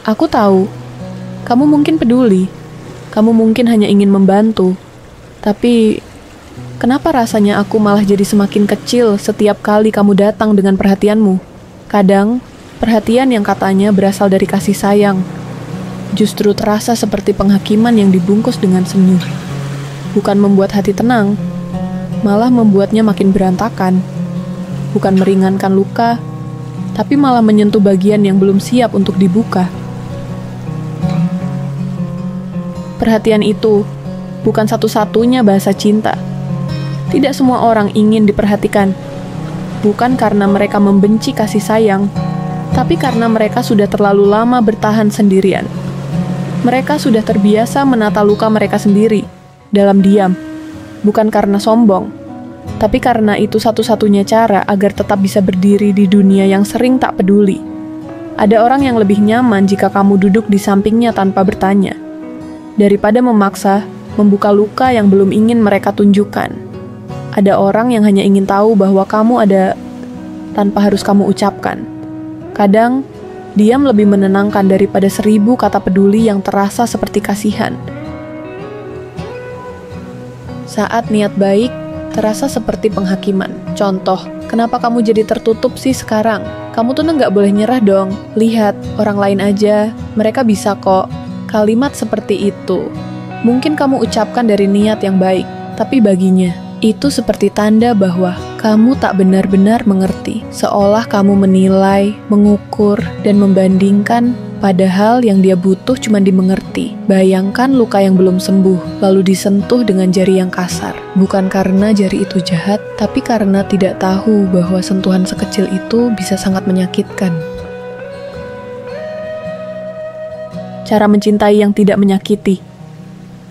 Aku tahu, kamu mungkin peduli, kamu mungkin hanya ingin membantu, tapi kenapa rasanya aku malah jadi semakin kecil setiap kali kamu datang dengan perhatianmu? Kadang, perhatian yang katanya berasal dari kasih sayang, justru terasa seperti penghakiman yang dibungkus dengan senyum. Bukan membuat hati tenang, malah membuatnya makin berantakan. Bukan meringankan luka, tapi malah menyentuh bagian yang belum siap untuk dibuka. Perhatian itu bukan satu-satunya bahasa cinta. Tidak semua orang ingin diperhatikan. Bukan karena mereka membenci kasih sayang, tapi karena mereka sudah terlalu lama bertahan sendirian. Mereka sudah terbiasa menata luka mereka sendiri, dalam diam. Bukan karena sombong, tapi karena itu satu-satunya cara agar tetap bisa berdiri di dunia yang sering tak peduli. Ada orang yang lebih nyaman jika kamu duduk di sampingnya tanpa bertanya, daripada memaksa membuka luka yang belum ingin mereka tunjukkan. Ada orang yang hanya ingin tahu bahwa kamu ada tanpa harus kamu ucapkan. Kadang, diam lebih menenangkan daripada 1000 kata peduli yang terasa seperti kasihan. Saat niat baik terasa seperti penghakiman. Contoh, kenapa kamu jadi tertutup sih sekarang? Kamu tuh nggak boleh nyerah dong. Lihat, orang lain aja, mereka bisa kok. Kalimat seperti itu mungkin kamu ucapkan dari niat yang baik, tapi baginya itu seperti tanda bahwa kamu tak benar-benar mengerti, seolah kamu menilai, mengukur, dan membandingkan, padahal yang dia butuh cuma dimengerti. Bayangkan luka yang belum sembuh, lalu disentuh dengan jari yang kasar. Bukan karena jari itu jahat, tapi karena tidak tahu bahwa sentuhan sekecil itu bisa sangat menyakitkan. Cara mencintai yang tidak menyakiti.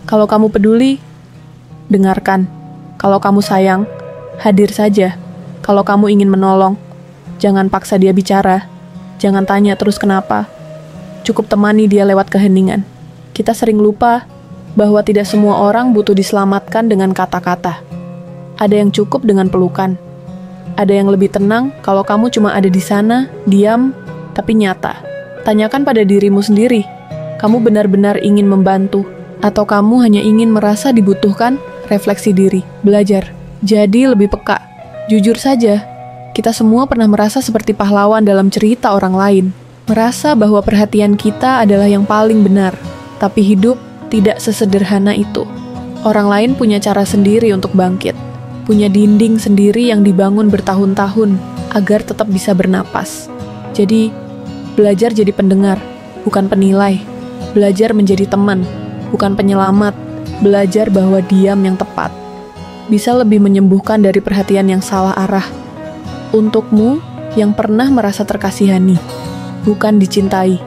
Kalau kamu peduli, dengarkan. Kalau kamu sayang, hadir saja. Kalau kamu ingin menolong, jangan paksa dia bicara. Jangan tanya terus kenapa. Cukup temani dia lewat keheningan. Kita sering lupa bahwa tidak semua orang butuh diselamatkan dengan kata-kata. Ada yang cukup dengan pelukan. Ada yang lebih tenang kalau kamu cuma ada di sana, diam, tapi nyata. Tanyakan pada dirimu sendiri, kamu benar-benar ingin membantu, atau kamu hanya ingin merasa dibutuhkan? Refleksi diri, belajar, jadi lebih peka. Jujur saja, kita semua pernah merasa seperti pahlawan dalam cerita orang lain. Merasa bahwa perhatian kita adalah yang paling benar. Tapi hidup tidak sesederhana itu. Orang lain punya cara sendiri untuk bangkit. Punya dinding sendiri yang dibangun bertahun-tahun agar tetap bisa bernapas. Jadi, belajar jadi pendengar, bukan penilai. Belajar menjadi teman, bukan penyelamat. Belajar bahwa diam yang tepat bisa lebih menyembuhkan dari perhatian yang salah arah. Untukmu yang pernah merasa terkasihani, bukan dicintai.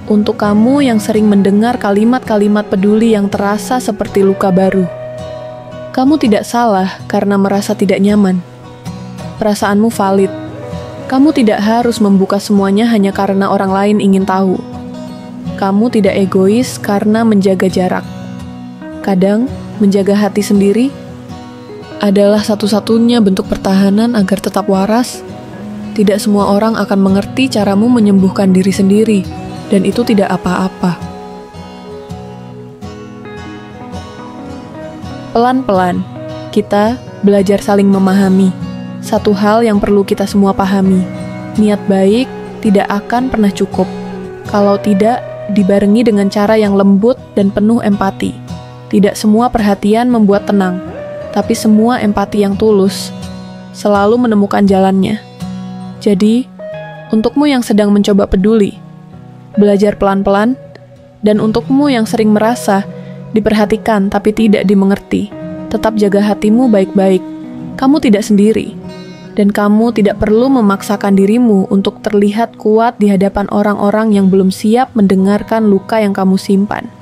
Untuk kamu yang sering mendengar kalimat-kalimat peduli yang terasa seperti luka baru. Kamu tidak salah karena merasa tidak nyaman. Perasaanmu valid. Kamu tidak harus membuka semuanya hanya karena orang lain ingin tahu. Kamu tidak egois karena menjaga jarak. Kadang, menjaga hati sendiri adalah satu-satunya bentuk pertahanan agar tetap waras. Tidak semua orang akan mengerti caramu menyembuhkan diri sendiri, dan itu tidak apa-apa. Pelan-pelan, kita belajar saling memahami. Satu hal yang perlu kita semua pahami, niat baik tidak akan pernah cukup kalau tidak dibarengi dengan cara yang lembut dan penuh empati. Tidak semua perhatian membuat tenang, tapi semua empati yang tulus selalu menemukan jalannya. Jadi, untukmu yang sedang mencoba peduli, belajar pelan-pelan, dan untukmu yang sering merasa diperhatikan tapi tidak dimengerti, tetap jaga hatimu baik-baik. Kamu tidak sendiri, dan kamu tidak perlu memaksakan dirimu untuk terlihat kuat di hadapan orang-orang yang belum siap mendengarkan luka yang kamu simpan.